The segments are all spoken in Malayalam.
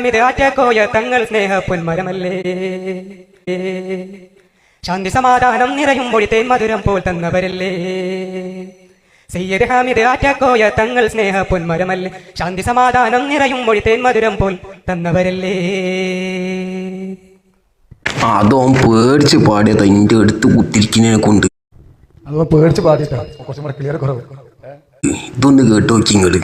മിതാറ്റക്കോയ തങ്ങൾ സ്നേഹ പൊന്മരമല്ലേ, ശാന്തി സമാധാനം നിറയുമ്പോൾ തേൻ മധുരം പോൽ തന്നവരല്ലേ. സയ്യിദ് ഹാമിദ് ആറ്റക്കോയ തങ്ങൾ സ്നേഹ പൊന്മരമല്ലേ, ശാന്തി സമാധാനം നിറയുമ്പോൾ തേൻ മധുരം പോൽ തന്നവരല്ലേ. അതോ പേടിച്ച് പാടിയത് അതിൻ്റെ അടുത്ത് കുത്തിരിക്കുന്നതിനെ കൊണ്ട് അതോ പേടിച്ച് പാടിയിട്ടാ കുറച്ചും കൂടെ ക്ലിയർ കുറവ്. ഇതൊന്ന് കേട്ട് നോക്കി ഇങ്ങോട്ട്.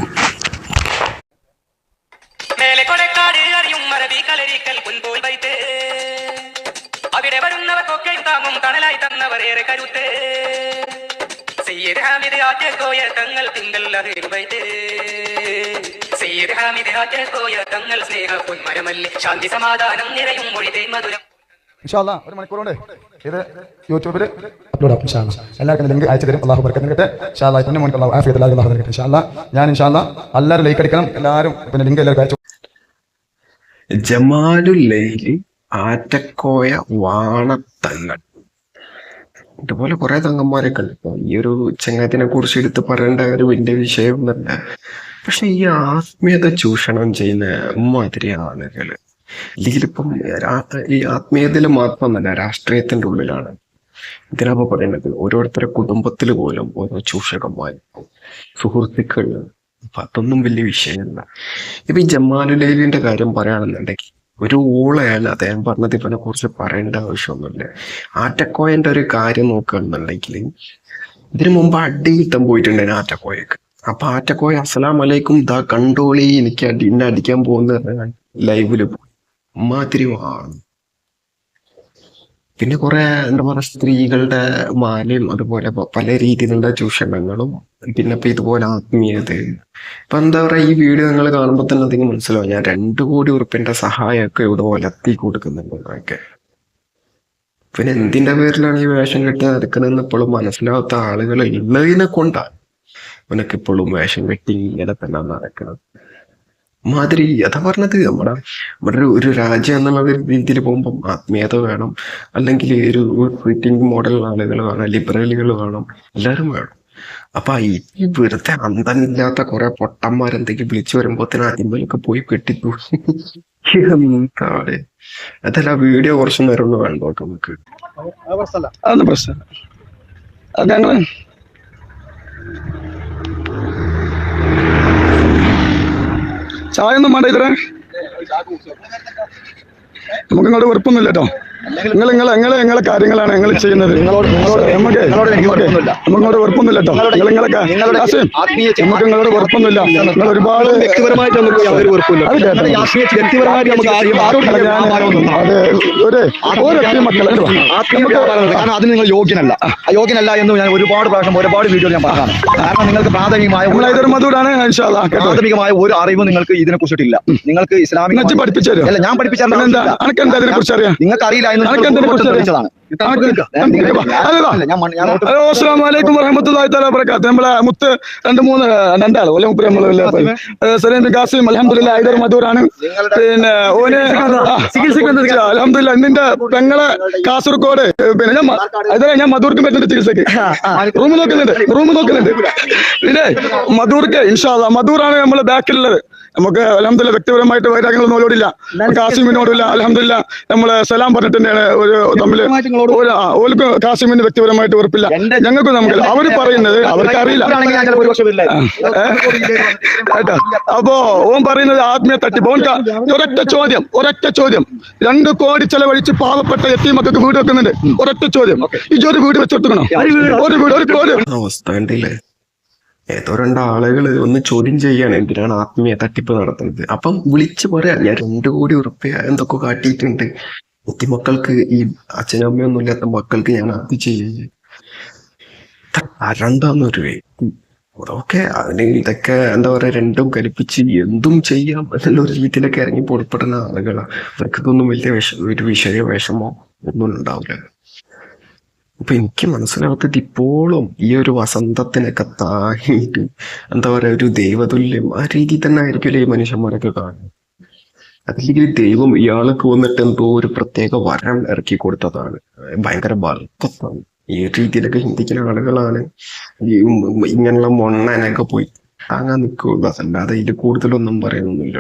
അവിടെ വരുന്നവർക്കൊക്കെ താങ്ങും തണലായി തന്നവരേറെ കരുത്ത്. സയ്യിദ് ഹാമിദ് ആറ്റക്കോയ തങ്ങൾ തിങ്കൾ സയ്യിദ് ഹാമിദ് ആറ്റക്കോയ തങ്ങൾ സ്നേഹ പൊന്മരമല്ലേ, ശാന്തി സമാധാനം നിറയും മൊഴി മധുരം. ഇൻഷാല്ലാ ഒരു മണിക്കൂറുണ്ട് ഇത് യൂട്യൂബിൽ അപ്ലോഡ് ആക്കും. ഇൻഷാല്ലാ എല്ലാവർക്കും ലിങ്ക് അയച്ചു തരും. അള്ളാഹു ബർക്കത്ത് നൽകട്ടെ. ഇൻഷാല്ലാ ഇതിന് മുൻപ് അള്ളാഹു ആഫിയത്ത് അള്ളാഹു നൽകട്ടെ. ഇൻഷാല്ലാ ഞാൻ ഇൻഷാല്ലാ എല്ലാവരും ലൈക്ക് അടിക്കണം. എല്ലാവരും പിന്നെ ലിങ്ക് എല്ലാവർക്കും അയച്ചു. ജമാലുല്ലൈലി ആറ്റക്കോയ വാണത്തങ്ങൾ ഇതുപോലെ കുറെ തങ്ങന്മാരൊക്കെ ഉണ്ട്. ഈ ഒരു ചങ്ങാത്തിനെ കുറിച്ച് എടുത്ത് പറയേണ്ട ഒരു വലിയ വിഷയം തന്നെ. പക്ഷെ ഈ ആത്മീയത ചൂഷണം ചെയ്യുന്ന മാതിരി ആളുകൾ അല്ലെങ്കിൽ ഇപ്പം ഈ ആത്മീയതയിൽ മാത്രമല്ല രാഷ്ട്രീയത്തിന്റെ ഉള്ളിലാണ് ഇതിനപ്പോ പറയുന്നത്. ഓരോരുത്തരുടെ കുടുംബത്തിൽ പോലും ഓരോ ചൂഷകന്മാരും സുഹൃത്തുക്കൾ. അപ്പൊ അതൊന്നും വലിയ വിഷയമല്ല. ഇപ്പൊ ഈ ജമാലുലൈലിന്റെ കാര്യം പറയുകയാണെന്നുണ്ടെങ്കിൽ ഒരു ഊളയാണ് അദ്ദേഹം പറഞ്ഞത്. ഇവനെ കുറിച്ച് പറയേണ്ട ആവശ്യമൊന്നുമില്ല. ആറ്റക്കോയന്റെ ഒരു കാര്യം നോക്കുകയാണെന്നുണ്ടെങ്കിൽ ഇതിനു മുമ്പ് അടി കിട്ടാൻ പോയിട്ടുണ്ടായിരുന്നു ആറ്റക്കോയക്ക്. അപ്പൊ ആറ്റക്കോയ അസ്സലാം അലൈക്കും ദാ കണ്ടോളി എനിക്ക് ഇന്നെ അടിക്കാൻ പോകുന്ന ലൈവില് പോയി മാതിരി ആണ്. പിന്നെ കുറെ എന്താ പറയുക സ്ത്രീകളുടെ മാലയും അതുപോലെ പല രീതിയിലുള്ള ചൂഷണങ്ങളും പിന്നെ ഇപ്പൊ ഇതുപോലെ ആത്മീയത. ഇപ്പൊ എന്താ പറയാ ഈ വീഡിയോ നിങ്ങൾ കാണുമ്പോൾ തന്നെ അധികം മനസ്സിലാവും. ഞാൻ 2 കോടി ഉറുപ്പിന്റെ സഹായമൊക്കെ ഇവിടെ ഒലത്തി കൊടുക്കുന്നുണ്ട്. പിന്നെ എന്തിന്റെ പേരിലാണ് ഈ വേഷം കെട്ടി നടക്കുന്നതെന്ന് ഇപ്പോഴും മനസ്സിലാവാത്ത ആളുകൾ ഉള്ളതിനെ കൊണ്ടാണ് അവനൊക്കെ ഇപ്പോഴും വേഷം കെട്ടി ഇങ്ങനെ തന്നെ നടക്കുന്നത് മാതിരി. അതാ പറഞ്ഞത് നമ്മുടെ ഒരു രാജ്യം എന്നുള്ള രീതിയിൽ പോകുമ്പം ആത്മീയത വേണം, അല്ലെങ്കിൽ ഒരു ഫിറ്റിംഗ് മോഡൽ ആളുകൾ വേണം, ലിബറലുകൾ വേണം, എല്ലാവരും വേണം. അപ്പൊ ഈ വെറുതെ അന്തമില്ലാത്ത കുറെ പൊട്ടന്മാരെന്തെങ്കിലും വിളിച്ചു വരുമ്പോഴത്തേനും അതിന്മേലൊക്കെ പോയി കെട്ടിത്തു. എന്താണ് അതല്ല വീഡിയോ കുറച്ചു നേരം ഒന്ന് വേണ്ട നോക്കാം നമുക്ക്. അതൊന്നും പ്രശ്നമല്ല. അത് ഞങ്ങൾ ചായ ഒന്നും വേണ്ട ഇത്ര നമുക്ക് ഇങ്ങോട്ട് വെറുപ്പൊന്നുമില്ല കേട്ടോ. നിങ്ങളെ കാര്യങ്ങളാണ് ഞങ്ങൾ ചെയ്യുന്നത്. നമുക്കിങ്ങോട്ട് വെറുപ്പൊന്നുമില്ല കേട്ടോ. നമുക്ക് നിങ്ങളോട് വെറുപ്പൊന്നുമില്ല. നിങ്ങൾ ഒരുപാട് കാരണം അതിന് നിങ്ങൾ യോഗ്യനല്ല എന്ന് ഞാൻ ഒരുപാട് പ്രാവശ്യം ഒരുപാട് വീഡിയോ ഞാൻ പറഞ്ഞതാണ്. കാരണം നിങ്ങൾക്ക് പ്രാഥമികമായ പ്രാഥമികമായ ഒരു അറിവും നിങ്ങൾക്ക് ഇതിനെ കുറിച്ചിട്ടില്ല. നിങ്ങൾക്ക് ഇസ്ലാമിക് പഠിപ്പിച്ചല്ല, ഞാൻ പഠിപ്പിച്ചാൽ നിങ്ങൾക്ക് അറിയില്ല. നമ്മളെ മുത്ത് 2-3 സലീം ഖാസിം അൽഹംദുലില്ലാ ഹൈദർ മധൂറാണ്. പിന്നെ ഓന് അൽഹംദുലില്ലാ ഇന്നിന്റെ പെങ്ങളെ കാസർഗോഡ്. പിന്നെ ഞാൻ മധൂർക്ക് പറ്റുന്ന ചികിത്സക്ക് റൂം നോക്കുന്നുണ്ട്. പിന്നെ മധൂർക്ക് ഇൻഷാ അല്ലാഹ് മധൂറാണ് നമ്മളെ ബാക്കിലുള്ളത്. നമുക്ക് അൽഹംദുലില്ലാ വ്യക്തിപരമായിട്ട് വൈരാഗ്യങ്ങൾ നോടില്ല, കാസിമിനോടില്ല. അൽഹംദുലില്ലാ നമ്മള് സലാം പറഞ്ഞിട്ടുണ്ടാണ് ഒരു തമ്മില്. ഓർക്ക് കാസിമിന് വ്യക്തിപരമായിട്ട് ഉറപ്പില്ല, ഞങ്ങൾക്ക് നമുക്ക്. അവര് പറയുന്നത് അവർക്ക് അറിയില്ല കേട്ടോ. അപ്പോ ഓൻ പറയുന്നത് ആത്മീയ തട്ടിപ്പ്. ഒരൊറ്റ ചോദ്യം 2 കോടി ചെലവഴിച്ച് പാവപ്പെട്ട യതീമക്കൾക്ക് വീട് വെക്കുന്നുണ്ട്. ഒരൊറ്റ ചോദ്യം, ഇജൊരു വീട് വെച്ചെടുക്കണോ? അവസ്ഥ ഏതോ 2 ആളുകൾ ഒന്ന് ചോദ്യം ചെയ്യാണ് എന്തിനാണ് ആത്മീയ തട്ടിപ്പ് നടത്തുന്നത്. അപ്പം വിളിച്ചു പറയാ ഞാൻ 2 കോടി ഉറുപ്പിക എന്തൊക്കെ കാട്ടിയിട്ടുണ്ട്, മക്കൾക്ക് ഈ അച്ഛനും അമ്മയൊന്നും ഇല്ലാത്ത മക്കൾക്ക് ഞാൻ അത് ചെയ്യേ രണ്ടാന്നൊരു ഓക്കെ. അതിന് ഇതൊക്കെ എന്താ പറയാ രണ്ടും കൽപ്പിച്ച് എന്തും ചെയ്യാം എന്നുള്ള ഒരു രീതിയിലൊക്കെ ഇറങ്ങി പുറപ്പെടുന്ന ആളുകളാണ്. അവർക്കിതൊന്നും വലിയ ഒരു വിഷയമോ ഒന്നും ഉണ്ടാവില്ല. അപ്പൊ എനിക്ക് മനസ്സിലാവാത്തത് ഇപ്പോഴും ഈ ഒരു വസന്തത്തിനൊക്കെ താങ്ങിയിട്ട് എന്താ പറയാ ഒരു ദൈവതുല്യം ആ രീതിയിൽ തന്നെ ആയിരിക്കില്ല ഈ മനുഷ്യന്മാരൊക്കെ കാണുന്നത്. അതില്ലെങ്കിൽ ദൈവം ഇയാൾക്ക് വന്നിട്ട് എന്തോ ഒരു പ്രത്യേക വരം ഇറക്കി കൊടുത്തതാണ്, ഭയങ്കര ബർക്കത്താണ്. ഈ രീതിയിലൊക്കെ ചിന്തിക്കുന്ന ആളുകളാണ് ഇങ്ങനെയുള്ള മൊണ്ണനൊക്കെ പോയി താങ്ങാൻ നിൽക്കുള്ളൂ. അതല്ലാതെ ഇതിൽ കൂടുതലൊന്നും പറയുന്നൊന്നുമില്ല.